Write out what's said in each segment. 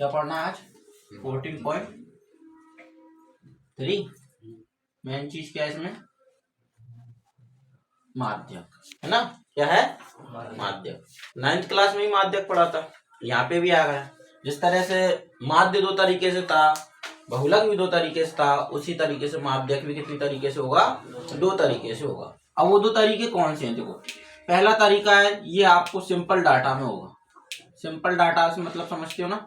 क्या पढ़ना है आज? 14.3 मेन चीज क्या है इसमें? माध्यक, है ना? क्या है? माध्यक। 9th क्लास में ही माध्यक पढ़ा था, यहाँ पे भी आ गया। जिस तरह से माध्य दो तरीके से था, बहुलक भी दो तरीके से था, उसी तरीके से माध्यक भी कितनी तरीके से होगा? 2 तरीके से होगा। अब वो 2 तरीके कौन से हैं? देखो, पहला तरीका है ये आपको सिंपल डाटा में होगा। सिंपल डाटा से मतलब समझते हो ना?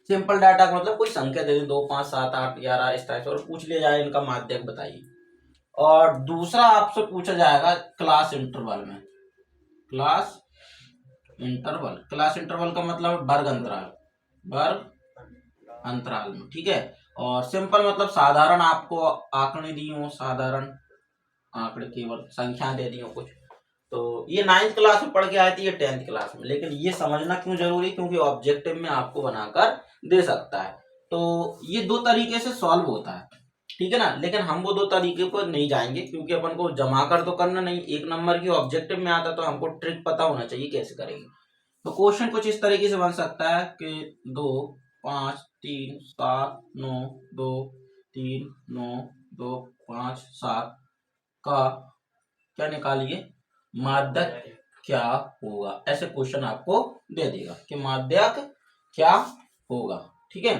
सिंपल डाटा का मतलब कोई संख्या दे दे 2 5 7 8 11 इस तरह से और पूछ लिया जाए इनका माध्यक बताइए। और दूसरा आपसे पूछा जाएगा क्लास इंटरवल में। क्लास इंटरवल, क्लास इंटरवल का मतलब वर्ग अंतराल, वर्ग अंतराल में, ठीक है। और सिंपल मतलब साधारण आपको आंकड़े दी हो, साधारण आंकड़े, केवल संख्या दे दी हो कुछ। तो ये 9th क्लास में पढ़ के आए थे, ये 10th क्लास में। लेकिन ये समझना क्यों जरूरी? क्योंकि ऑब्जेक्टिव में आपको बनाकर दे सकता है। तो ये 2 तरीके से सॉल्व होता है, ठीक है ना। लेकिन हम वो 2 तरीके पर नहीं जाएंगे क्योंकि अपन को जमा कर तो करना नहीं, 1 नंबर की ऑब्जेक्टिव में आता, तो हमको ट्रिक पता होना चाहिए कैसे करेंगे। तो क्वेश्चन कुछ इस तरीके से बन सकता है कि 2 5 3 7 9 2 3 9 2 5 7 का क्या निकालिए? माध्यक क्या होगा? ऐसे क्वेश्चन आपको दे देगा कि माध्यक क्या होगा, ठीक है।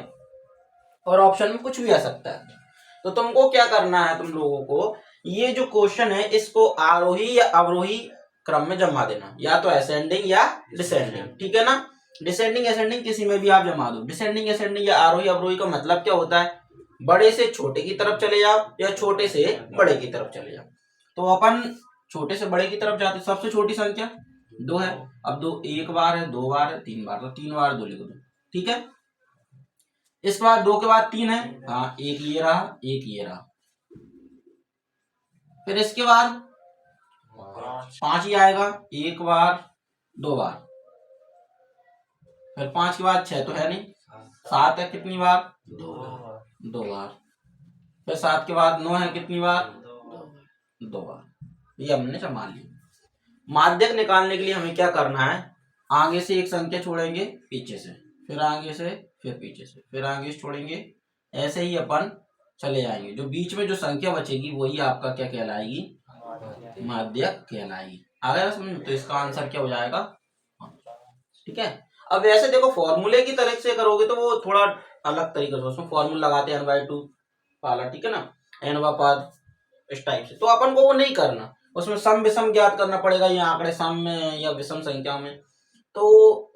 और ऑप्शन में कुछ भी आ सकता है। तो तुमको क्या करना है, तुम लोगों को ये जो क्वेश्चन है इसको आरोही या अवरोही क्रम में जमा देना, या तो असेंडिंग या डिसेंडिंग, ठीक है ना। डिसेंडिंग असेंडिंग किसी में भी आप जमा दो। डिसेंडिंग असेंडिंग या आरोही अवरोही का मतलब क्या होता है? बड़े से छोटे की तरफ चले जाओ या छोटे से बड़े की तरफ चले जाओ। तो अपन छोटे से बड़े की तरफ जाते, सबसे छोटी संख्या 2 है। अब 2 1 बार है, 2 बार है, 3 बार, तो 3 बार 2 लिख दो, ठीक है। इसके बाद 2 के बाद 3 है, हाँ, एक ये रहा, एक ये रहा। फिर इसके बाद 5 ही आएगा, 1 बार 2 बार। फिर 5 के बाद 6 तो है नहीं, 7 है, कितनी बार? 2 बार। फिर 7 के बाद 9 है, कितनी बार? 2 बार। ये हमने संभाल लिया। माध्यक निकालने के लिए हमें क्या करना है? आगे से एक संख्या छोड़ेंगे, पीछे से, फिर आगे से, फिर पीछे से, फिर आगे से छोड़ेंगे, ऐसे ही अपन चले जाएंगे। जो बीच में जो संख्या बचेगी वही आपका क्या कहलाएगी? माध्यक कहलाएगी। आ गया समझ में? तो इसका आंसर क्या हो जाएगा? ठीक है। अब वैसे देखो फॉर्मूले की तरह से करोगे तो वो थोड़ा अलग तरीके से, उसमें फॉर्मूला लगाते हैं n/2 वाला, ठीक है ना, n पद इस टाइप से। तो अपन को वो नहीं करना, उसमें सम विषम ज्ञात करना पड़ेगा, ये आंकड़े सम में या विषम संख्या में। तो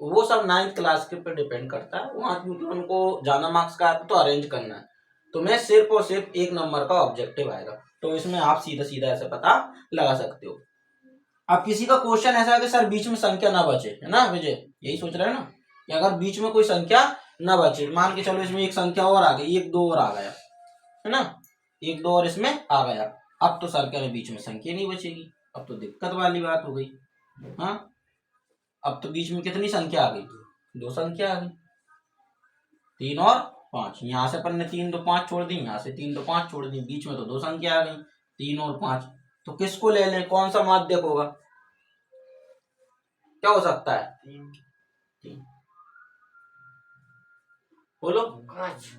वो सब 9th क्लास के पे डिपेंड करता है, वहां क्योंकि उनको ज्यादा मार्क्स का तो अरेंज करना है। तो मैं सिर्फ और सिर्फ 1 नंबर का ऑब्जेक्टिव आएगा, तो इसमें आप सीधा सीधा ऐसे पता लगा सकते हो। अब किसी का क्वेश्चन ऐसा है कि सर बीच में संख्या ना बचे, है ना विजय? यही सोच रहे हैं ना कि अगर बीच में कोई संख्या ना बचे, मान के चलो इसमें एक संख्या और आ गई, 1 2 और आ गया, है ना, 1 2 और इसमें आ गया। अब तो सर कह रहे बीच में संख्या नहीं बचेगी, अब तो दिक्कत वाली बात हो गई। हाँ, अब तो बीच में कितनी संख्या आ गई? 2 संख्या आ गई, 3 और 5। यहाँ से अपन ने 3 2 5 छोड़ दी, यहाँ से 3 2 5 छोड़ दी, बीच में तो 2 संख्या आ गई, 3 और 5। तो किसको ले लें? कौन सा माध्यक होगा? क्या हो सकता है? 3 बोलो। 5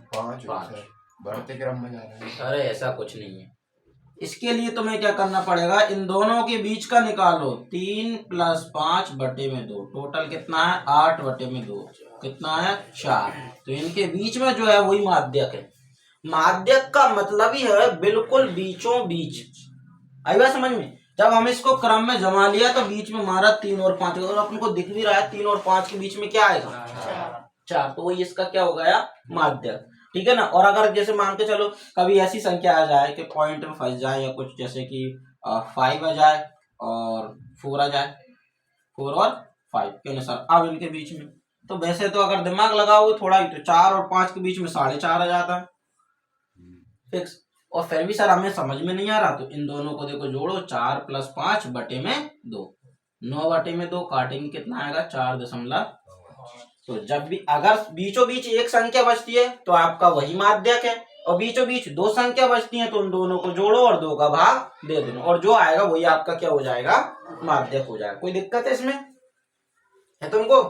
बढ़ते क्रम में जा रहे हैं। अरे ऐसा कुछ नहीं है। इसके लिए तुम्हें क्या करना पड़ेगा? इन दोनों के बीच का निकालो, 3 + 5 बटे में 2, टोटल कितना है? 8 बटे में 2, कितना है? 4। तो इनके बीच में जो है वही माध्यक है। माध्यक का मतलब ही है बिल्कुल बीचों बीच। आई बात समझ में? जब हम इसको क्रम में जमा लिया तो बीच में हमारा 3 और 5, और अपन को दिख भी रहा है 3 और 5 के बीच में क्या आएगा? 4। तो वही इसका क्या हो गया? माध्यक, ठीक है ना। और अगर जैसे मान के चलो कभी ऐसी संख्या आ जाए कि पॉइंट में फंस जाए या कुछ, जैसे कि 5 आ जाए और 4 आ जाए, 4 और 5 के अनुसार अब इनके बीच में, तो वैसे तो अगर दिमाग लगाओगे थोड़ा ही तो 4 और 5 के बीच में 4.5 आ जाता है फिक्स। और फिर भी सर हमें समझ में नहीं आ रहा, तो इन दोनों को देखो जोड़ो, 4 + 5 बटे में 2, 9 बटे में 2 काटेंगे, कितना आएगा? 4.5। तो जब भी अगर बीचों बीच एक संख्या बचती है तो आपका वही माध्यक है, और बीचों बीच 2 संख्या बचती है तो उन दोनों को जोड़ो और 2 का भाग दे देना, और जो आएगा वही आपका क्या हो जाएगा? माध्यक हो जाएगा। कोई दिक्कत है इसमें? है तुमको?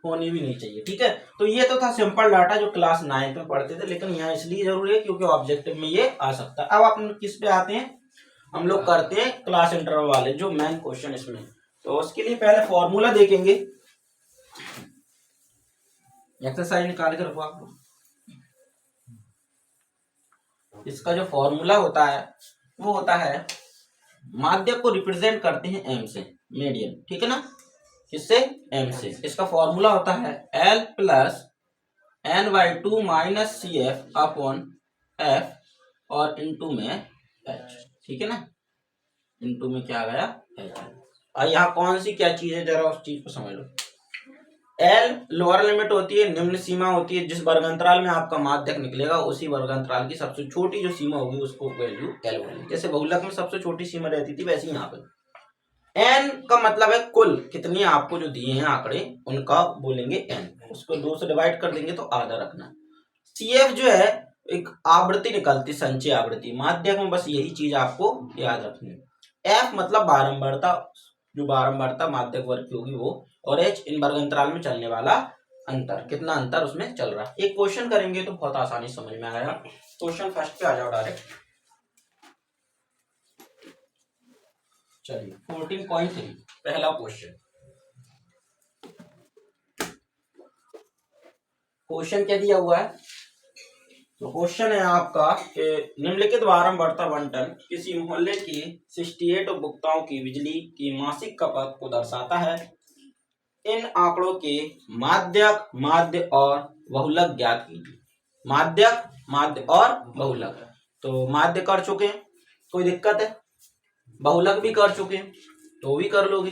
होनी भी नहीं चाहिए। ठीक है, तो ये तो था सिंपल डाटा जो क्लास 9 में पढ़ते थे, लेकिन यहाँ इसलिए जरूरी है क्योंकि ऑब्जेक्टिव में ये आ सकता है। अब आप किस पे आते हैं, हम लोग करते हैं क्लास इंटरवल वाले जो मेन क्वेश्चन इसमें। तो उसके लिए पहले फॉर्मूला देखेंगे, एक्सरसाइज निकाल के रखो आप लोग। इसका जो फॉर्मूला होता है वो होता है, माध्य को रिप्रेजेंट करते हैं एम से, मीडियन, ठीक है ना, किससे? एम से। इसका फॉर्मूला होता है L plus N by two minus C F upon F और इनटू में एच, ठीक है ना, इनटू में क्या आ गया? एच। और यहाँ कौन सी क्या चीज है जरा उस चीज को समझ लो। एल लोअर लिमिट होती है, निम्न सीमा होती है, जिस वर्गांतराल में आपका माध्यक निकलेगा उसी वर्गांतराल की सबसे छोटी जो सीमा होगी उसको वैल्यू एल बोलेंगे। जैसे बहुलक में सबसे छोटी सीमा रहती थी वैसे यहाँ पे एन का मतलब है कुल कितनी आपको जो दिए हैं आंकड़े उनका बोलेंगे एन, उसको 2 से डिवाइड कर देंगे तो आधा रखना। सी एफ जो है एक आवृत्ति निकलती, संचय आवृत्ति, माध्यक में बस यही चीज आपको याद रखनी है। एफ मतलब बारंबारता, जो बारंबारता माध्यक वर्ग की होगी वो, और एच इन वर्ग अंतराल में चलने वाला अंतर, कितना अंतर उसमें चल रहा है। एक क्वेश्चन करेंगे तो बहुत आसानी समझ में आएगा। क्वेश्चन फर्स्ट पे आ जाओ डायरेक्ट। चलिए 14.3 पहला क्वेश्चन। क्वेश्चन क्या दिया हुआ है? तो क्वेश्चन है आपका कि निम्नलिखित बारंबारता बंटन किसी मोहल्ले की 68 उपभोक्ताओं की बिजली की मासिक खपत को दर्शाता है। इन आंकड़ों के माध्यक, माध्य और बहुलक ज्ञात कीजिए। माध्यक, माध्य और बहुलक। तो माध्य कर चुके हैं, कोई दिक्कत है? बहुलक भी कर चुके हैं तो भी कर लोगे।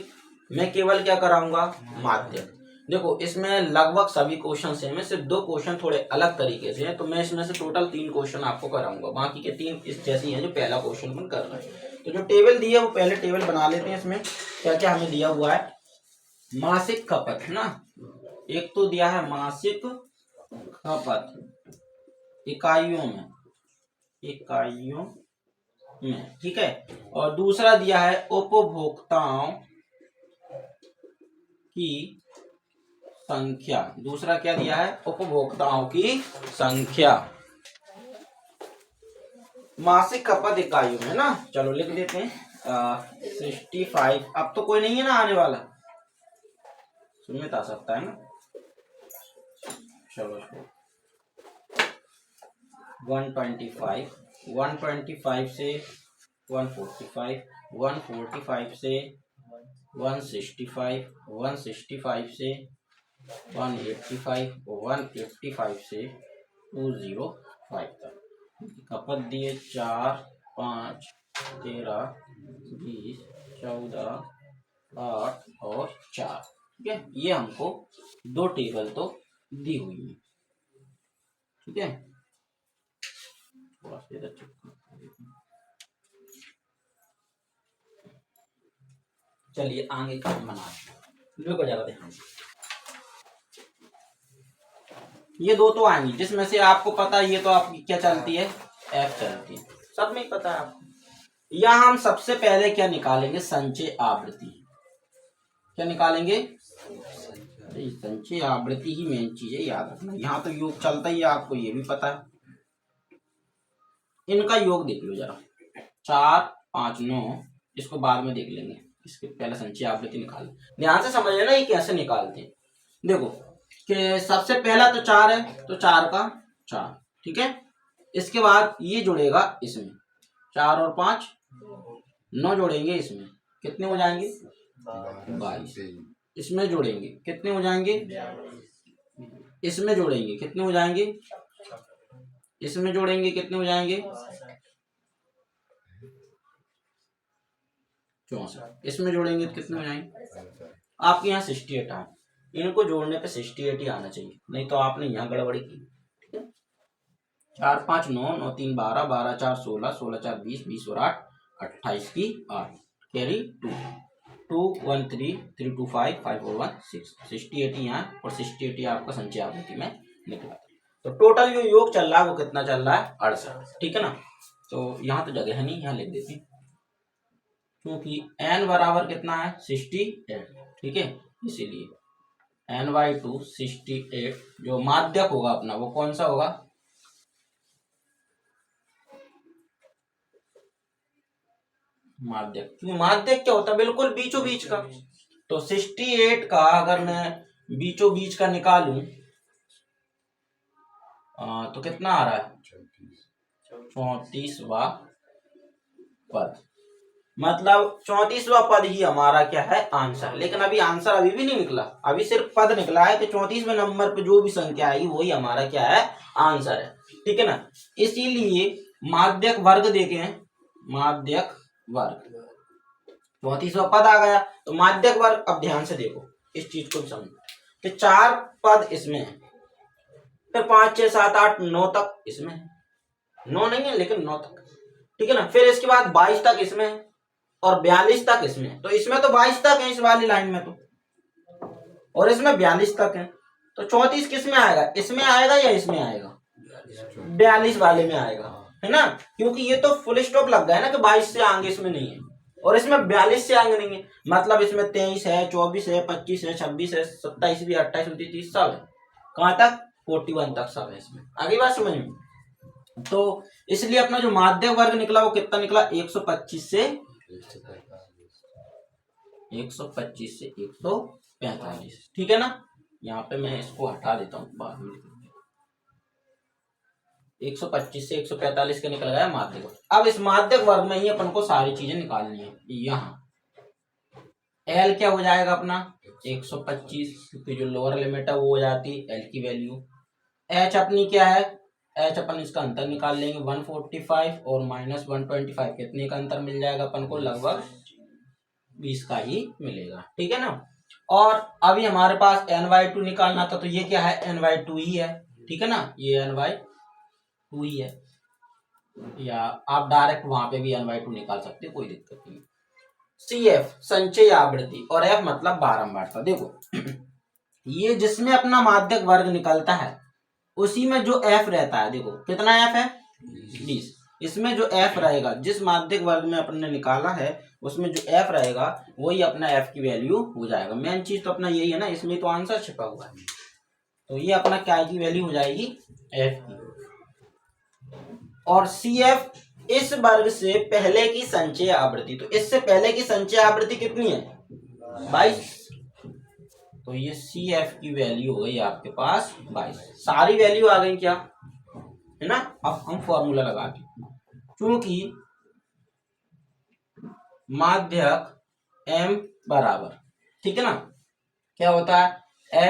मैं केवल क्या कराऊंगा? माध्य। देखो इसमें लगभग सभी क्वेश्चन सेम है, सिर्फ 2 क्वेश्चन थोड़े अलग तरीके से हैं, तो मैं इसमें से टोटल 3 क्वेश्चन आपको कराऊंगा, बाकी के 3 इस जैसी हैं जो पहला क्वेश्चन अपन कर रहे हैं। तो जो टेबल दी है वो पहले टेबल बना लेते हैं। इसमें क्या क्या हमें दिया हुआ है? मासिक खपत है ना, एक तो दिया है मासिक खपत इकाइयों में, इकाइयों में, ठीक है, और दूसरा दिया है उपभोक्ताओं की संख्या। दूसरा क्या दिया है? उपभोक्ताओं की संख्या मासिक खपत इकाइयों में ना। चलो लिख देते हैं 65। अब तो कोई नहीं है ना आने वाला, सुमित आ सकता है ना। चलो 125, 125 से 145, 145 से 165, 165 से 185, 185 से 205 तक। खपत दिए 4, 5, 13, 20, 14, 8 और 4, ठीक है। ये हमको 2 टेबल तो दी हुई है, ठीक है। चलिए आगे का बनाते हैं, ज्यादा ध्यान से। ये 2 तो आएंगी जिसमें से आपको पता है ये तो आपकी क्या चलती है? एफ चलती है, सब में पता है आपको। यहाँ हम सबसे पहले क्या निकालेंगे? संचय आवृत्ति। क्या निकालेंगे? संचय आवृत्ति ही मेन चीज है, याद रखना। यहाँ तो योग चलता ही है, आपको ये भी पता है। इनका योग देख लो जरा, 4, 5, 9, इसको बाद में देख लेंगे, इसके पहले संचय आवृत्ति निकाल। ध्यान से समझ लेना ये कैसे निकालते हैं। देखो कि सबसे पहला तो 4 है, तो 4 का 4, ठीक है। इसके बाद ये जुड़ेगा इसमें, 4 और 5 9 जोड़ेंगे इसमें, कितने हो जाएंगे? 22। इसमें जोड़ेंगे कितने हो जाएंगे? इसमें जोड़ेंगे कितने हो जाएंगे? इसमें जोड़ेंगे कितने हो जाएंगे? 64। इसमें जोड़ेंगे तो कितने हो जाएंगे? आपके यहाँ 68 आए, इनको जोड़ने पे 68 ही आना चाहिए, नहीं तो आपने यहाँ गड़बड़ी की, ठीक है। 4, 5, 9, 9, 3, 12, 12, 4, 16, 16, 4, 20, 20 और 8, 28 की 8, कैरी 2, 2, 1, 3, 3, 2, 5, 5 और 1, 6, 68 यहाँ और 68 आपका संचय आवृत्ति में निकला। तो टोटल जो योग चल रहा है वो कितना चल रहा है? 68, ठीक है ना। तो यहाँ तो जगह है नहीं, यहाँ लिख देते हैं, क्योंकि n बराबर कितना है? 68, ठीक है, इसीलिए Ny2 68 जो माध्यक होगा अपना वो कौन सा होगा, माध्यक। क्यों माध्यक क्या होता है, बिल्कुल बीचों बीच का। तो 68 का अगर मैं बीचों बीच का निकालूं तो कितना आ रहा है, 34वां पद। मतलब 34वां पद ही हमारा क्या है, आंसर। लेकिन अभी आंसर अभी भी नहीं निकला, अभी सिर्फ पद निकला है कि 34वें नंबर पे जो भी संख्या आएगी वही हमारा क्या है, आंसर है। ठीक है ना। इसीलिए माध्यक वर्ग देखें, माध्यक वर्ग 34वां पद आ गया तो माध्यक वर्ग। अब ध्यान से देखो इस चीज को समझो कि 4 पद इसमें है, फिर 5 6 7 8 9 तक इसमें है, 9 नहीं है लेकिन 9 तक। ठीक है ना। फिर इसके बाद 22 तक इसमें है और 42 तक इसमें है। तो इसमें तो 22 तक है इस वाली लाइन में तो, और इसमें 42 तक है। तो 34 किस में आएगा, इसमें आएगा या इसमें आएगा, 42 वाले में आएगा, है ना। क्योंकि ये तो फुल स्टॉप लग गया ना कि 22 से आगे इसमें नहीं है और इसमें 42 से आगे नहीं है। मतलब इसमें 23 है, 24 है, 25 है, 26 है, 27 भी, 28 29 30 सब है। कहां तक, 41 तक सब है इसमें। आगे बात समझ में। तो इसलिए अपना जो माध्यक वर्ग निकला वो कितना निकला, 125 से 145। ठीक है ना। यहाँ पे मैं इसको हटा देता हूँ बाद में। 125 से 145 के निकल गया माध्यक वर्ग। अब इस माध्यक वर्ग में ही अपन को सारी चीजें निकालनी है। यहाँ एल क्या हो जाएगा अपना 125, क्योंकि जो लोअर लिमिट है वो हो जाती है एल की वैल्यू। एच अपनी क्या है, एच अपन इसका अंतर निकाल लेंगे 145 और -125 कितने का अंतर मिल जाएगा अपन को, लगभग 20 का ही मिलेगा। ठीक है ना। और अभी हमारे पास ny2 निकालना था, तो ये क्या है, ny2 ही है। ठीक है ना, ये ny2 ही है, या आप डायरेक्ट वहां पे भी ny2 निकाल सकते हो, कोई दिक्कत नहीं। CF संचय आवृत्ति और F मतलब बारंबारता। देखो ये जिसमें अपना माध्यक वर्ग निकलता है उसी में जो F रहता है, देखो कितना F है 20। इसमें जो F रहेगा, जिस माध्यक वर्ग में अपन ने निकाला है उसमें जो F रहेगा वही अपना F की वैल्यू हो जाएगा। मेन चीज तो अपना यही है ना, इसमें तो आंसर छिपा हुआ है। तो ये अपना क्या की वैल्यू हो जाएगी, F की। और CF इस वर्ग से पहले की संचय आवृत्ति, तो इससे पहले की संचय आवृत्ति कितनी है, 22। तो ये CF की वैल्यू हो गई आपके पास 22। सारी वैल्यू आ गई क्या, है ना। अब हम फॉर्मूला लगाते हैं, क्योंकि माध्यक M बराबर, ठीक है ना, क्या होता है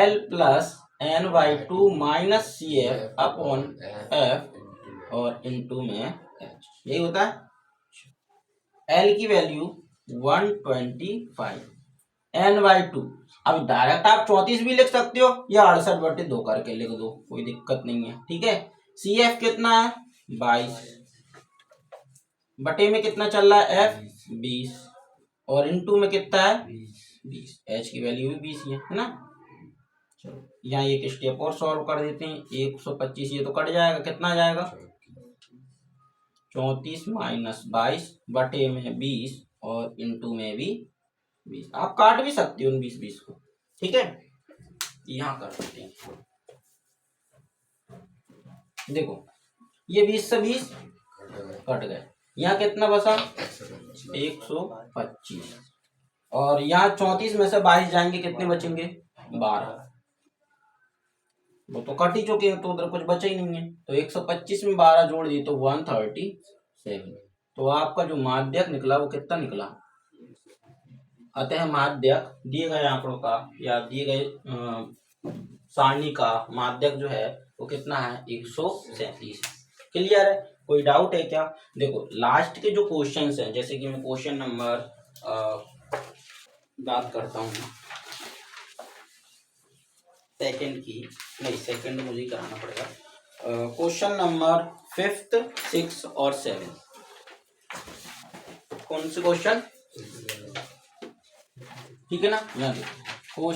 L plus ny2 minus CF upon F और इनटू में H, यही होता है। L की वैल्यू 125, ny2 अब डायरेक्ट आप 34 भी लिख सकते हो या 68/2 करके लिख दो, कोई दिक्कत नहीं है। ठीक है। CF कितना है 22 बटे में कितना चल रहा है F 20 और इनटू में कितना है 20। H की वैल्यू भी 20 है ना। चलो यहाँ एक स्टेप और सॉल्व कर देते हैं। 125 ये तो कट जाएगा, कितना आ जाएगा 34 माइनस 22 बटे में 20 और इनटू में भी 20। आप काट भी सकते हो उन 20 को। ठीक है, यहाँ कर देते हैं। देखो ये 20 से 20 कट गए, यहाँ कितना बचा 125 और यहाँ 34 में से 22 जाएंगे, कितने बचेंगे 12। वो तो कट ही चुके हैं तो उधर कुछ बचा ही नहीं है। तो 125 में 12 जोड़ दिए तो 137। तो आपका जो माध्यक निकला वो कितना निकला। अतः माध्यक दिए गए आंकड़ों का या दिए गए सारणी का माध्यक जो है वो कितना है 137। क्लियर है, कोई डाउट है क्या। देखो लास्ट के जो क्वेश्चंस हैं, जैसे कि मैं क्वेश्चन नंबर बात करता हूँ सेकंड की, नहीं सेकंड मुझे कराना पड़ेगा। क्वेश्चन नंबर 5th 6th और 7th, कौन से क्वेश्चन, ठीक है ना। यहाँ देखो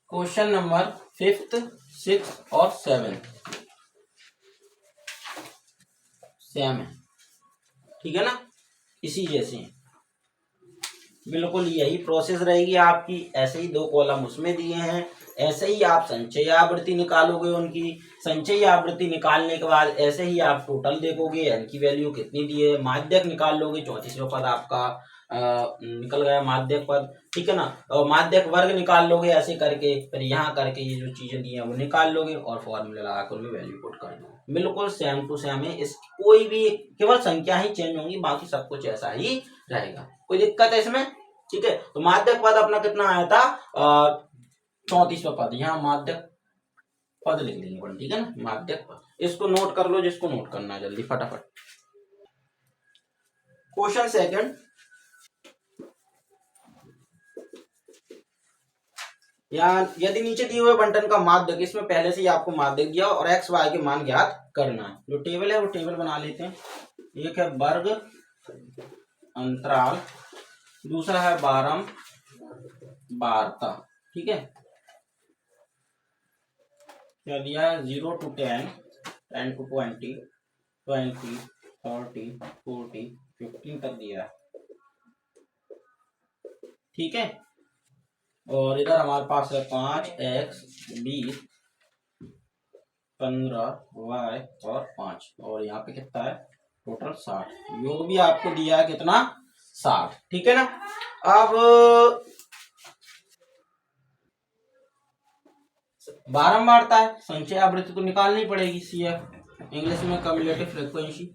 क्वेश्चन नंबर 5th 6th और 7th सेम है, ठीक है ना, इसी जैसे हैं। बिल्कुल यही प्रोसेस रहेगी आपकी। ऐसे ही 2 कॉलम उसमें दिए हैं, ऐसे ही आप संचयी आवृत्ति निकालोगे उनकी। संचयी आवृत्ति निकालने के बाद ऐसे ही आप टोटल देखोगे, एन की वैल्यू कितनी दी है, माध्यक निकाल लोगे, 34वां पद आपका निकल गया माध्यक पद, ठीक है ना। और माध्यक वर्ग निकाल लोगे ऐसे करके, फिर यहाँ करके ये जो चीजें दी हैं वो निकाल लोगे और फॉर्मूला लगाकर उनमें वैल्यू पुट कर दो। बिल्कुल सेम टू सेम है, इस कोई भी केवल संख्या ही चेंज होंगी, बाकी सब कुछ ऐसा ही रहेगा। कोई दिक्कत है इसमें? ठीक है, तो माध्यक पद अपना कितना आया था, 34वां पद। यहाँ माध्यक पद लिख देंगे अपन, ठीक है ना, माध्यक पद। इसको नोट कर लो जिसको नोट करना है, जल्दी फटाफट। क्वेश्चन सेकंड, यहाँ यदि नीचे दिए हुए बंटन का माध्यक, इसमें पहले से ही आपको माध्यक दिया और एक्स वाई के मान ज्ञात करना है। जो टेबल है वो टेबल बना लेते हैं। एक है वर्ग अंतराल, दूसरा है बारंबारता, ठीक है। क्या दिया है, 0 to 10, 10 to 20, 20, 30, 40, 15 तक दिया है, ठीक है। और इधर हमारे पास है 5x 20 15y और 5, और यहाँ पे कितना है टोटल 60। योग भी आपको दिया है कितना, 60, ठीक है ना। अब बारंबारता है, संचय आवृत्ति तो निकालनी पड़ेगी, CF इंग्लिश में कम्युलेटिव फ्रीक्वेंसी।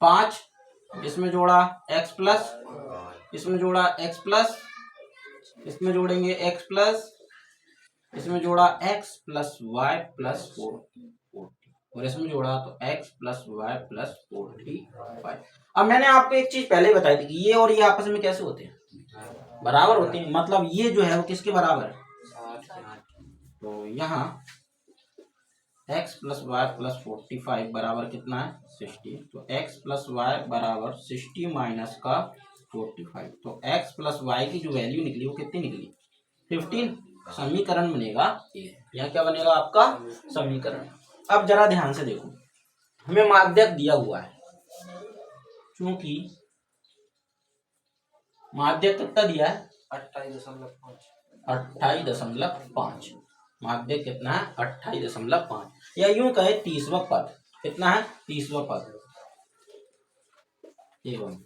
5 इसमें जोड़ा x प्लस, इसमें जोड़ा x प्लस, इसमें जोड़ेंगे x प्लस, इसमें जोड़ा x प्लस वाई प्लस 40, और इसमें जोड़ा तो x प्लस वाई प्लस 45। अब मैंने आपको एक चीज पहले ही बताई थी कि ये और ये आपस में कैसे होते हैं, बराबर होते हैं। मतलब ये जो है वो किसके बराबर है, तो यहाँ x प्लस वाई प्लस 45 बराबर कितना है, 60। तो x प्लस वाई बराबर 60 माइनस का 45, तो x प्लस वाई की जो वैल्यू निकली वो कितनी निकली, 15। समीकरण बनेगा ये, यहाँ क्या बनेगा आपका समीकरण। अब जरा ध्यान से देखो, हमें माध्यक दिया हुआ है, क्योंकि माध्यक कितना दिया है, 28.5। माध्यक कितना है, 28.5, या यूं कहे 30वां पद। कितना है, 30वां पद। एवं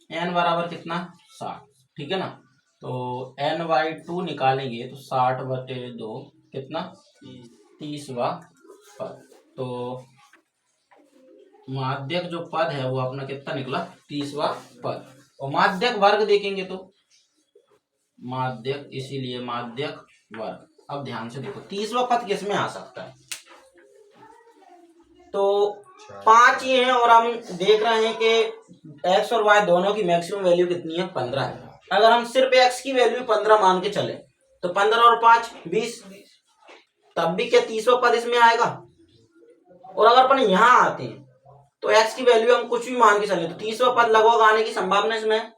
n बराबर कितना, 60, ठीक है ना। तो n/2 निकालेंगे तो 60/2 कितना, 30वां पद। तो माध्यक जो पद है वो अपना कितना निकला, 30वां पद। और माध्यक वर्ग देखेंगे तो माध्यक, इसीलिए माध्यक वर्ग। अब ध्यान से देखो 30वां पद किस में आ सकता है, तो 5 ही है, और हम देख रहे हैं कि x और y दोनों की मैक्सिमम वैल्यू कितनी है, 15 है। अगर हम सिर्फ x की वैल्यू 15 मान के चले तो 15 और 5 20, तब भी क्या 30वां पद इसमें आएगा। और अगर अपन यहाँ आते हैं तो x की वैल्यू हम कुछ भी मान के चले तो 30वां पद लगभग आने की संभावना इसमें है।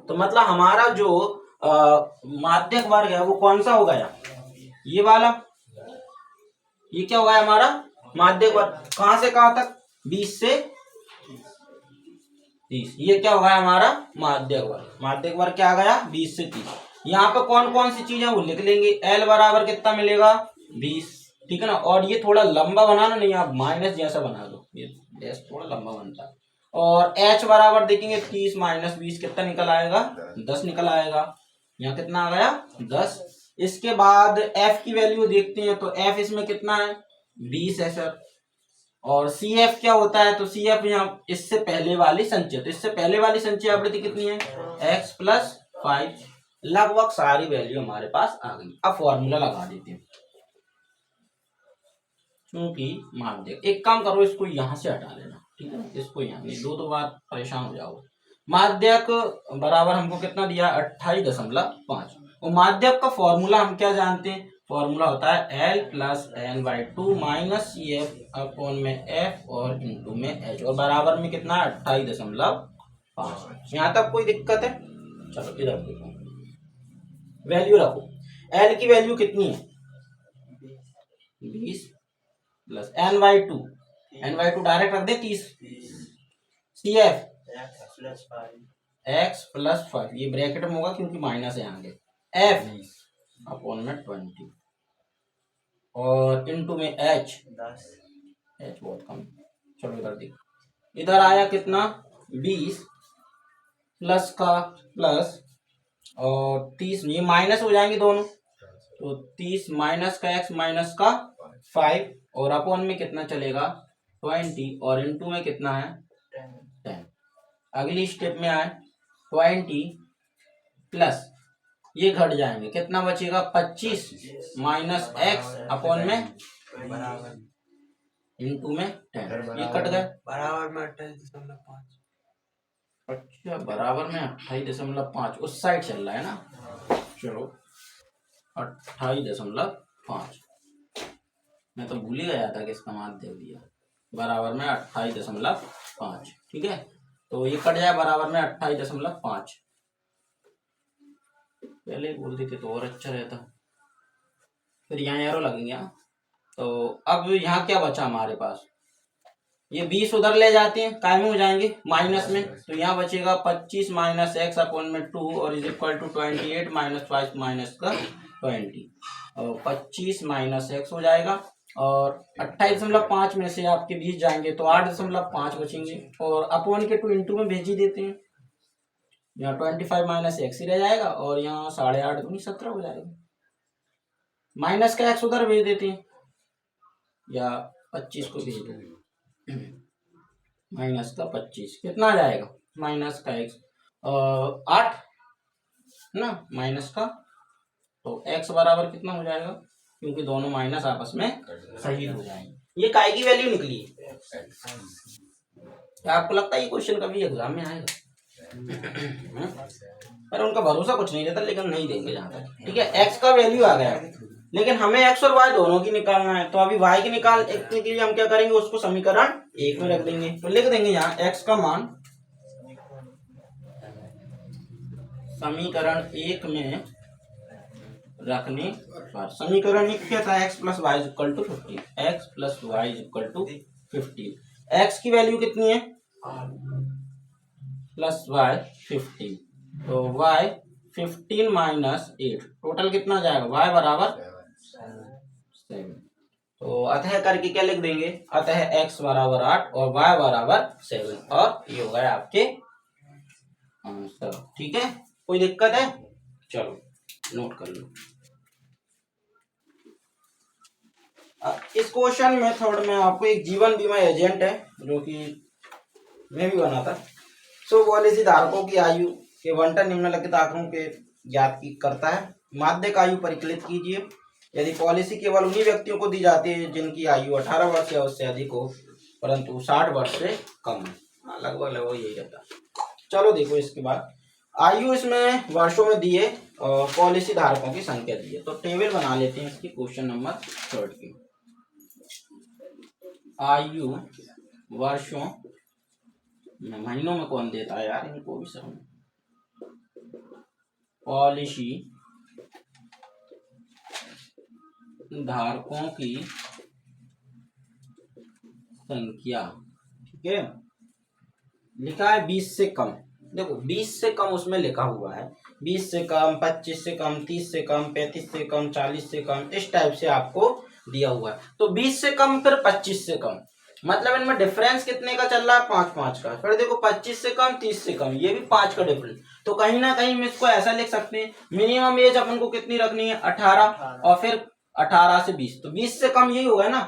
तो मतलब हमारा जो माध्यक वर्ग है वो कौन सा हो गया, ये वाला। ये क्या हो गया हमारा माध्यक वर्ग, कहां से कहां तक, 20 से 30। ये क्या हो गया हमारा माध्यक वर्ग। माध्यक वर्ग क्या आ गया, 20 से 30। यहाँ पे कौन कौन सी चीजें वो लिख लेंगे। L बराबर कितना मिलेगा, 20, ठीक है ना। और ये थोड़ा लंबा बनाना नहीं, आप माइनस जैसा बना दो, ये डैश थोड़ा लंबा बनता है। और H बराबर देखेंगे 30 माइनस 20 कितना निकल आएगा, 10 निकल आएगा। यहाँ कितना आ गया, 10। इसके बाद F की वैल्यू देखते हैं, तो F इसमें कितना है, 20 है सर। और CF क्या होता है, तो CF यहाँ इससे पहले वाली संचय, तो इससे पहले वाली संचय आवृत्ति कितनी है, x प्लस 5। लगभग सारी वैल्यू हमारे पास आ गई। अब फॉर्मूला लगा देते हैं, क्योंकि माध्यक, एक काम करो इसको यहां से हटा लेना, ठीक है, इसको यहाँ नहीं, दो बार परेशान हो जाओ। माध्यक बराबर हमको कितना दिया, 28.5। और माध्यक का फॉर्मूला हम क्या जानते हैं, फॉर्मूला होता है L plus n/2 minus CF upon में F और इंटू में H, और बराबर में कितना, 28.5। यहाँ तक कोई दिक्कत है। चलो इधर देखो, वैल्यू रखो। L की वैल्यू कितनी है, 20 प्लस n/2, n/2 डायरेक्ट रख दे 30। CF x प्लस 5, ये ब्रैकेट में होगा क्योंकि माइनस है आगे, f अपॉन में 20 और इनटू में h 10, h बहुत कम, चलो इधर देखो, इधर आया कितना 20 प्लस का प्लस और 30, ये माइनस हो जाएंगे दोनों, तो 30 माइनस का x माइनस का 5 और अपॉन में कितना चलेगा 20 और इनटू में कितना है 10। अगली स्टेप में आए 20 प्लस ये घट जाएंगे, कितना बचेगा 25 माइनस एक्स अपॉन में इनटू में 10, ये कट गए बराबर में 28.5। अच्छा बराबर में 28.5, उस साइड चल रहा है ना, चलो 28.5, मैं तो भूल ही गया था कि इसका मान दे दिया, बराबर में 28.5, ठीक है, तो ये कट जाए बराबर में 28.5, पहले ही बोल देते तो और अच्छा रहता, फिर यहाँ एरो लगेंगे। हाँ, तो अब यहाँ क्या बचा हमारे पास, ये 20 उधर ले जाते हैं, काय में हो जाएंगे माइनस में, तो यहाँ बचेगा 25 माइनस एक्स अपॉन में 2 और is equal to 28 minus 5 minus का 20 और 25 माइनस एक्स हो जाएगा और 28.5 में से आपके 20 जाएंगे तो 8.5 बचेंगे और अपॉन के 2 इंटू में भेज ही देते हैं, यहाँ 25 माइनस एक्स ही रह जाएगा और यहाँ 8.5 दूनी 17 हो जाएगा, माइनस का एक्स उधर भेज देते हैं या 25 को भेज देते माइनस का 25 कितना आ जाएगा माइनस का एक्स 8 ना माइनस का, तो एक्स बराबर कितना हो जाएगा क्योंकि दोनों माइनस आपस में सही हो जाएंगे, ये काय की वैल्यू निकली है। क्या आपको लगता है ये क्वेश्चन कभी एग्जाम में आएगा? पर उनका भरोसा कुछ नहीं रहता, लेकिन नहीं देंगे जहाँ तक, ठीक है। एक्स का वैल्यू आ गया, लेकिन हमें एक्स और वाई दोनों की निकालना है, तो अभी वाई की निकालने के लिए हम क्या करेंगे, उसको समीकरण 1 में रख देंगे, तो लिख देंगे यहाँ एक्स का मान समीकरण 1 में रखने पर, समीकरण 1 क्या था, X plus Y equal to 15, X plus Y equal to 15, X की वैल्यू कितनी है प्लस वाई 15, तो वाई 15 माइनस 8, टोटल कितना जाएगा वाई बराबर 7, तो अतः करके क्या लिख देंगे, अतः x बराबर 8 और y बराबर 7 और ये हो गया आपके आंसर, ठीक है। कोई दिक्कत है, चलो नोट कर लो। इस क्वेश्चन मेथड में आपको एक जीवन बीमा एजेंट है जो कि मैं भी बना था, सो पॉलिसी धारकों की आयु के बंटन निम्नलिखित आंकड़ों के ज्ञात करता है, माध्यक आयु परिकलित कीजिए, यदि पॉलिसी केवल उन्हीं व्यक्तियों को दी जाती है जिनकी आयु 18 वर्ष या उससे अधिक हो परंतु 60 वर्ष से कम है, लगभग यही रहता है। चलो देखो इसके बाद आयु इसमें वर्षों में दिए और पॉलिसी धारकों की संख्या दी है, तो टेबल बना लेते हैं इसकी क्वेश्चन नंबर 3 की। आयु वर्षों में, महीनों में कौन देता है यार, इनको भी समझ, पॉलिसी धारकों की संख्या, ठीक है, लिखा है 20 से कम, देखो 20 से कम उसमें लिखा हुआ है, 20 से कम, 25 से कम, 30 से कम, 35 से कम, 40 से कम, इस टाइप से आपको दिया हुआ है, तो 20 से कम फिर 25 से कम, मतलब इनमें डिफरेंस कितने का चल रहा है 5-5 का, फिर देखो 25 से कम, 30 से कम, ये भी 5 का डिफरेंस, तो कहीं ना कहीं हम इसको ऐसा लिख सकते हैं मिनिमम एज अपन को कितनी रखनी है 18 और फिर 18 से 20, तो 20 से कम यही होगा ना,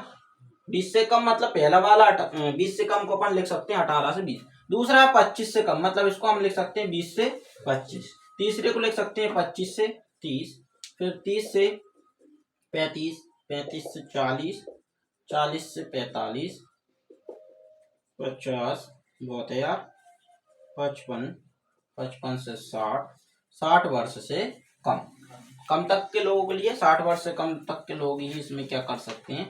20 से कम मतलब पहला वाला 20 से कम को अपन लिख सकते हैं 18 से 20, दूसरा 25 से कम मतलब इसको हम लिख सकते हैं 20 से 25, तीसरे को लिख सकते हैं 25 से 30, फिर 30 से 35, 35 से 40, 40 से 45, 50 बहुत है यार, 55, 55 से 60, 60 वर्ष से कम, कम तक के लोगों के लिए 60 वर्ष से कम तक के लोग ही इसमें क्या कर सकते हैं,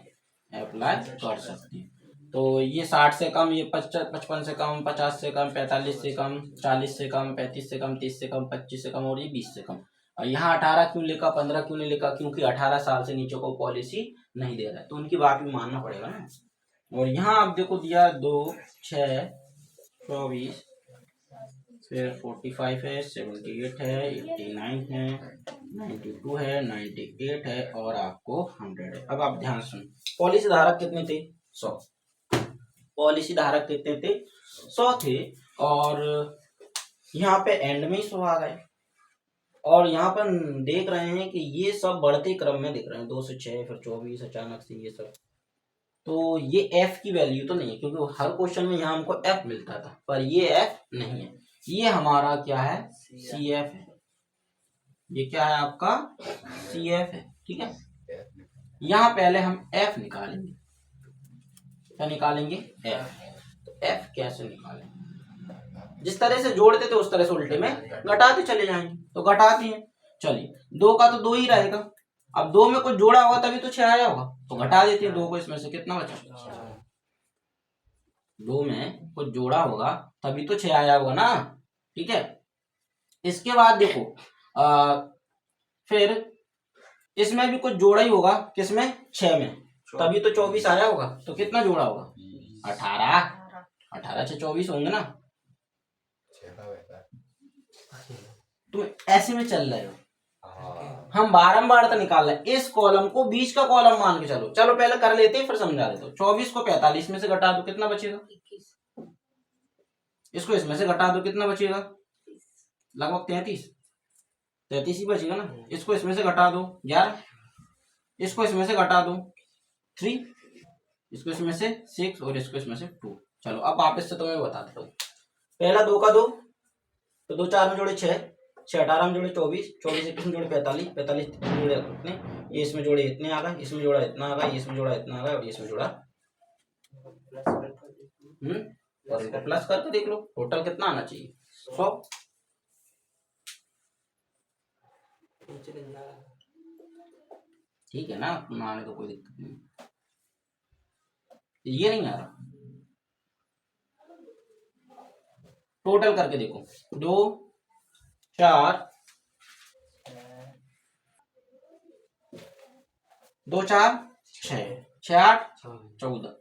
अप्लाई कर सकते हैं। तो ये 60 से कम, ये 55 से कम, 50 से कम, 45 से कम, 40 से कम, 35 से कम, 30 से कम, 25 से कम और ये 20 से कम। और यहाँ 18 क्यों लिखा, 15 क्यों नहीं लिखा, क्योंकि 18 साल से नीचे को पॉलिसी नहीं दे रहा है, तो उनकी बात भी मानना पड़ेगा ना। और यहाँ आप देखो दिया 2, 6, 24, फिर 45 है, 78 है, 89 है, 92 है, 98 है और आपको 100 है। अब आप ध्यान सुन, पॉलिसी धारक कितने थे? 100। पॉलिसी धारक कितने थे? 100 थे। और यहाँ पे एंड में ही 100 आ गए। और यहाँ पर देख रहे हैं कि ये सब बढ़ते क्रम में दिख रहे हैं, 2 से 6, फिर 24, अचानक से ये सब। तो ये एफ की वैल्यू तो नहीं है, क्योंकि हर क्वेश्चन में यहाँ हमको एफ मिलता था, पर ये एफ नहीं है। ये हमारा क्या है? सी एफ है। ये क्या है आपका? सी एफ है। ठीक है, यहाँ पहले हम एफ निकालेंगे। क्या निकालेंगे? एफ। तो एफ कैसे निकालेंगे? जिस तरह से जोड़ते थे उस तरह से उल्टे में घटाते चले जाएंगे। तो घटाते हैं, चलिए 2 का तो 2 ही रहेगा। अब 2 में कुछ जोड़ा होगा तभी तो 6 आया होगा, तो घटा देते हैं 2 को। इसमें से कितना बचा? 2 में कुछ जोड़ा होगा तभी तो 6 आया होगा ना। ठीक है, इसके बाद देखो फिर इसमें भी कुछ जोड़ा ही होगा। किसमें? 6 में, तभी तो 24 आया होगा। तो कितना जोड़ा होगा? 18। 18 से 24 होंगे ना। तुम ऐसे में चल रहे हो, हम बारंबार तो निकाल रहे हैं। इस कॉलम को बीच का कॉलम मान के चलो। चलो पहले कर लेते हैं फिर समझा देता हूँ। 24 को 45 में से घटा दो, कितना बचेगा? 21। इसको इसमें से घटा दो, कितना बचेगा? लगभग 33 ही बचेगा ना। इसको इसमें से घटा दो, 11। इसको इसमें से घटा दो, 3। इसको इसमें से 6 और इसको इसमें से 2। चलो अब वापस से तुम्हें बता देता हूँ। पहला 2 का 2, तो 2 4 में जोड़े 6, 6 18 में जोड़े 24, 24 21 में जोड़े 45, 45 में जोड़े इतने, ये इसमें जोड़े इतने आ गए, इसमें जोड़ा इतना आ गया, ये इसमें जोड़ा इतना आ गया और ये इसमें जोड़ा और इनको प्लस करके देख लो टोटल कितना आना चाहिए? 100। ठीक है ना, आने तो कोई दिक्कत नहीं। ये नहीं आ रहा, टोटल करके देखो। 2 4 2 4 6 6 8 14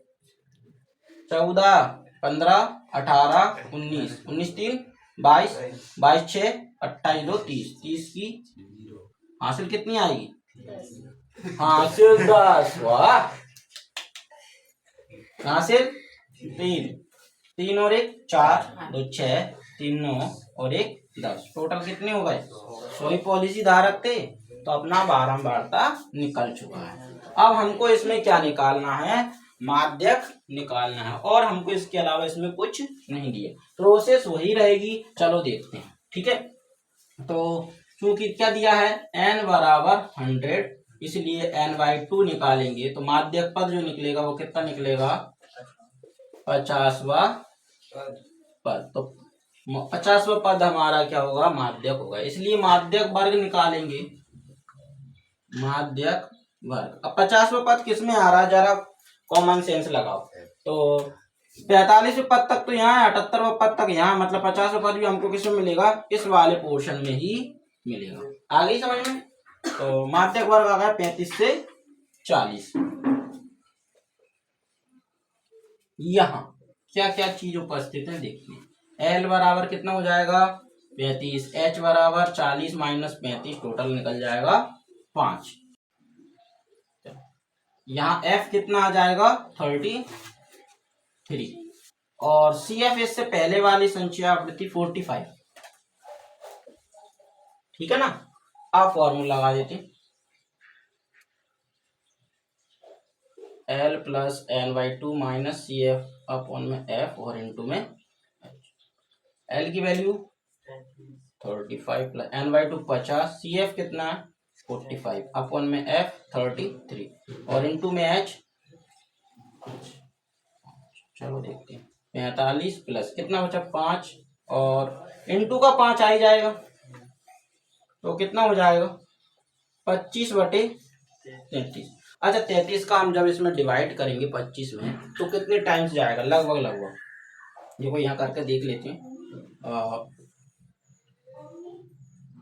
14 15 18 19 19 3 22 22 6 28 2 30 30 की हासिल कितनी आएगी? हासिल 10। वाह, हासिल 3 3 और 1 4 2 6 3 9 और 1 10। टोटल कितने हो गए? 100 ही पॉलिसी धारक थे, तो अपना बारंबारता निकल चुका है। अब हमको इसमें क्या निकालना है? माध्यक निकालना है। और हमको इसके अलावा इसमें कुछ नहीं दिया, प्रोसेस वही रहेगी। चलो देखते हैं। ठीक है, तो क्योंकि क्या दिया है? n बराबर 100, इसलिए n/2 निकालेंगे। तो माध्यक पद जो निकलेगा वो कितना निकलेगा? 50वां पद। तो 50वां पद हमारा क्या होगा? माध्यक होगा। इसलिए माध्यक वर्ग निकालेंगे, माध्यक वर्ग। अब 50वां पद किसमें आ रहा है? जरा कॉमन सेंस लगाओ। तो 45वें पद तक तो यहाँ है, 78वें पद तक यहाँ, मतलब 50वां पद भी हमको किसमें मिलेगा? इस वाले पोर्शन में ही मिलेगा। आगे समझ में? तो माध्यक वर्ग आ गया 35 से 40। यहाँ क्या क्या चीज उपस्थित है देखिए। L बराबर कितना हो जाएगा? 35। H बराबर 40 माइनस 35, टोटल निकल जाएगा 5। यहाँ F कितना आ जाएगा? 33। और CF इससे पहले वाली संख्या आवृत्ति 45। ठीक है ना। आप फॉर्मूला लगा देते, L plus n/2 minus CF upon में F और इनटू में L की वैल्यू 35 प्लस n/2 50, CF कितना है? 45 अपॉन में F 33 और इनटू में H। चलो देखते हैं, 45 प्लस कितना बचा? 5 और इनटू का 5 आ ही जाएगा, तो कितना हो जाएगा? 25/33। अच्छा 33 का हम जब इसमें डिवाइड करेंगे 25 में तो कितने टाइम्स जाएगा? लगभग देखो यहाँ करके देख लेते हैं।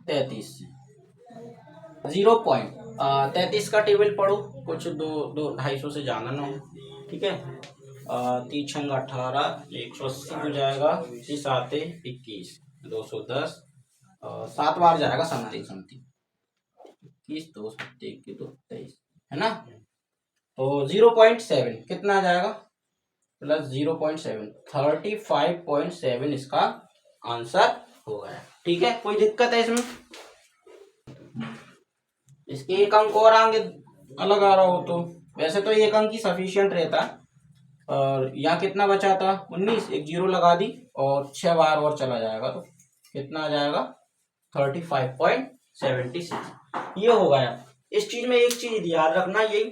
33 0.33 का टेबल पढ़ो, कुछ 250 से ज्यादा ना हो। ठीक है, 3 × 18 180 हो जाएगा, 3 × 7 21। 210 और 7 बार जाएगा समथिंग समथिंग 21 2 21 2 23 है ना। तो 0.7 कितना आ जाएगा प्लस 0.7 35.7 इसका आंसर हो गया। ठीक है, कोई दिक्कत है इसमें? इसके एक अंक और आगे अलग आ रहा हो तो वैसे तो एक अंक ही सफिशियंट रहता है। और यहाँ कितना बचा था 19, एक जीरो लगा दी और 6 बार और चला जाएगा तो कितना आ जाएगा 35.76 ये हो गया। इस चीज में एक चीज याद रखना यही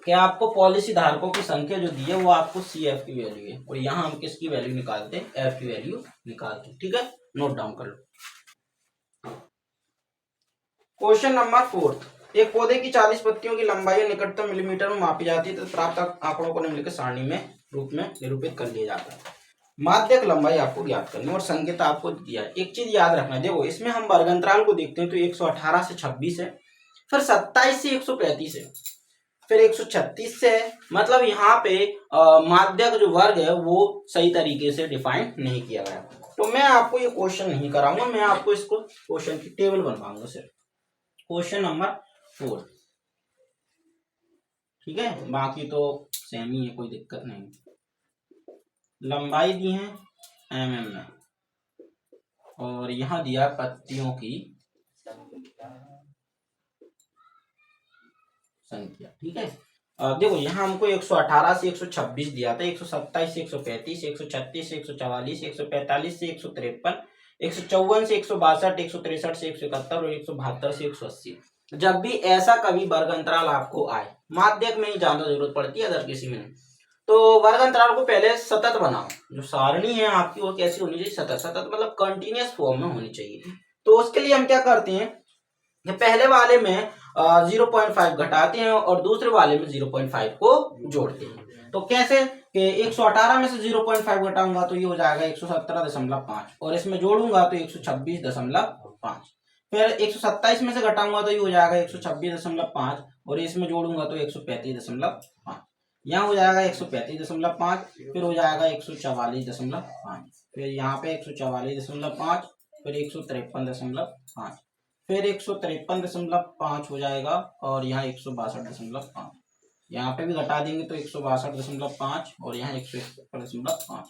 कि आपको पॉलिसी धारकों की संख्या जो दी है वो आपको CF की वैल्यू है और यहाँ हम किसकी वैल्यू निकालते हैं F की वैल्यू निकालते हैं। ठीक है, नोट डाउन कर लो। क्वेश्चन नंबर 4, एक पौधे की 40 पत्तियों की लंबाई निकटतम मिलीमीटर में मापी जाती है तो प्राप्त आंकड़ों को निम्नलिखित सारणी में रूप में निरूपित कर लिया जाता है। माध्यक लंबाई आपको ज्ञात करनी और संकेत आपको दिया है। एक चीज याद रखना, देखो इसमें हम वर्ग अंतराल को देखते हैं तो 118 से 26 है, फिर 27 से 135 है, फिर 136 से है। मतलब यहाँ पे माध्यक जो वर्ग है वो सही तरीके से डिफाइन नहीं किया गया। तो मैं आपको ये क्वेश्चन नहीं कराऊंगा, मैं आपको इसको क्वेश्चन की टेबल बनवाऊंगा सिर्फ। क्वेश्चन नंबर 4, ठीक है, बाकी तो सेम ही है, कोई दिक्कत नहीं। लंबाई दी है mm में और यहाँ दिया पत्तियों की संख्या। ठीक है, देखो यहाँ हमको 118 से 126 दिया था, 127 से 135, 136 से 144, 145 से 153, 154 से 162, 163 से 171 और 172 से 180। जब भी ऐसा कभी वर्ग अंतराल आपको आए, माध्यक में ही ज्यादा जरूरत पड़ती है, अगर किसी में नहीं, तो वर्ग अंतराल को पहले सतत बनाओ। जो सारणी है आपकी वो कैसी होनी चाहिए, सतत। सतत मतलब कंटिन्यूअस फॉर्म में होनी चाहिए। तो उसके लिए हम क्या करते हैं, पहले वाले में 0.5 घटाते हैं और दूसरे वाले में 0.5 को जोड़ते हैं। तो कैसे कि 118 में से 0.5 घटाऊंगा तो ये हो जाएगा 117.5 और इसमें जोड़ूंगा तो 126.5, फिर 127 में से घटाऊंगा तो ये हो जाएगा 126.5 और इसमें जोड़ूंगा तो 135.5, यहाँ हो जाएगा 135.5, फिर हो जाएगा 144.5, फिर यहाँ पे 144.5, फिर 153.5, फिर 153.5 हो जाएगा और यहाँ 162.5, यहाँ पे भी घटा देंगे तो 162.5 और यहाँ 151.5,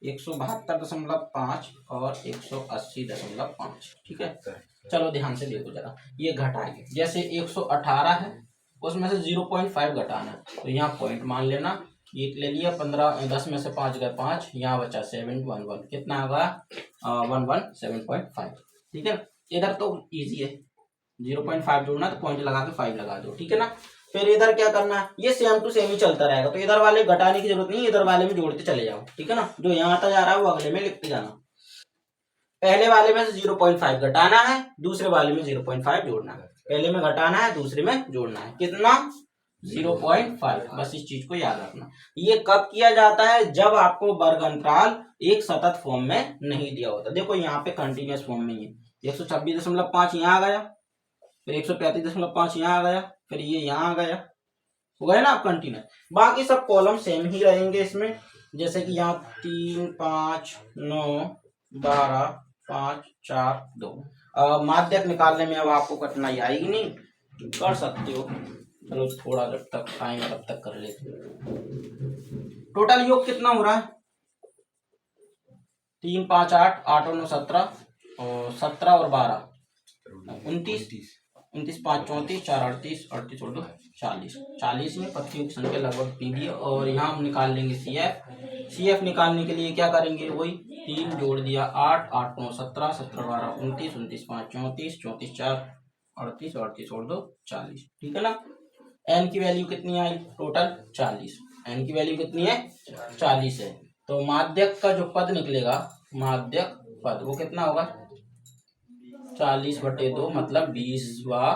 172.5 और 180.5। ठीक है, चलो ध्यान से देखो जरा, ये घटाएंगे। जैसे 118 है उसमें से 0.5 घटाना है तो यहाँ पॉइंट मान लेना, ये ले लिया 15, 10 में से 5 गए 5, यहाँ बचा 711, कितना होगा 117.5। ठीक है, इधर तो इजी है, 0.5 जोड़ना तो पॉइंट लगा के 5 लगा दो। ठीक है ना, फिर इधर क्या करना है, ये सेम टू सेम ही चलता रहेगा, तो इधर वाले घटाने की जरूरत नहीं, इधर वाले में जोड़ते चले जाओ। ठीक है ना, जो यहाँ आता जा रहा है वो अगले में लिखते जाना। पहले वाले में से 0.5 घटाना है, दूसरे वाले में 0.5 जोड़ना है। पहले में घटाना है, दूसरे में जोड़ना है, कितना 0.5। बस इस चीज को याद रखना। ये कब किया जाता है, जब आपको वर्ग अंतराल एक सतत फॉर्म में नहीं दिया होता। देखो यहाँ पे कंटिन्यूअस फॉर्म में है, 126.5 यहाँ आ गया, फिर 135.5 यहाँ आ गया, फिर ये यहाँ आ गया, हो गया ना कंटिन्यूअस। बाकी सब कॉलम सेम ही रहेंगे इसमें, जैसे कि यहाँ 3 5 9 12 5 4 2। माध्यक निकालने में अब आपको कठिनाई आएगी नहीं, कर सकते हो। चलो थोड़ा जब तक आएंगे तब तक कर लेते। टोटल योग कितना हो रहा है, 3 5 8 8 और 9 17 और 17 और 12 29, 29 5 34 4 38 38 और 2 40। 40 में पत्तियों की संख्या लगभग पीदी है। और यहाँ हम निकाल लेंगे CF निकालने के लिए क्या करेंगे, वही 3 जोड़ दिया 8 8 9 17 17 12 29 29 5 34 34 4 38 38 और 2 40। ठीक है ना, n की वैल्यू कितनी आई, टोटल 40। n की वैल्यू कितनी है 40 है। तो माध्यक का जो पद निकलेगा, माध्यक पद वो कितना होगा 40/2 मतलब 20वां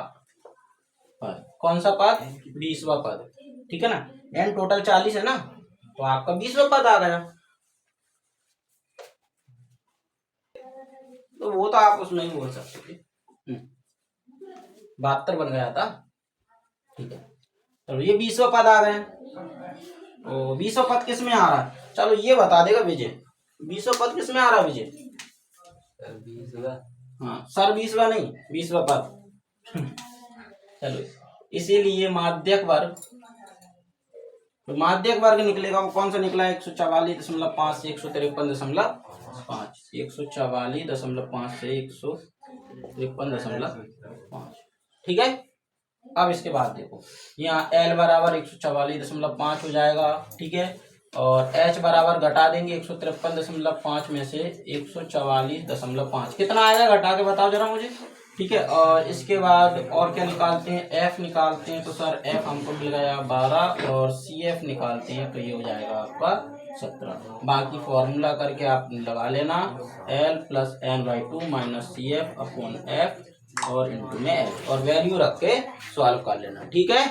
पद। कौन सा पद, 20वां पद। ठीक है ना, n टोटल 40 है ना, तो आपका 20वां पद आ गया। तो वो तो आप उसमें ही बोल सकते थे, 72 बन गया था। ठीक है, चलो ये 20वां पद आ गया। तो 20वां पद किस में आ रहा है, चलो ये बता देगा विजय, 20वां पद किस में आ रहा है विजय, हाँ सर 20वां नहीं, 20वां पद। चलो, इसीलिए माध्यक वर्ग, तो माध्यक वर्ग निकलेगा वो कौन सा निकला? 144.5 से 153.5, 144.5 से 153.5। ठीक है। अब इसके बाद देखो, यहाँ L बराबर 144.5 हो जाएगा। ठीक है, और H बराबर घटा देंगे 153.5 में से 144.5, कितना आएगा घटा के बताओ जरा मुझे। ठीक है, और इसके बाद और क्या निकालते हैं? F निकालते हैं, तो सर F हमको मिल गया 12, और CF निकालते हैं तो ये हो जाएगा आपका 17। बाकी फॉर्मूला करके आप लगा लेना, L plus n/2 minus CF upon F और इंटू में H, और वैल्यू रख के सॉल्व कर लेना। ठीक है।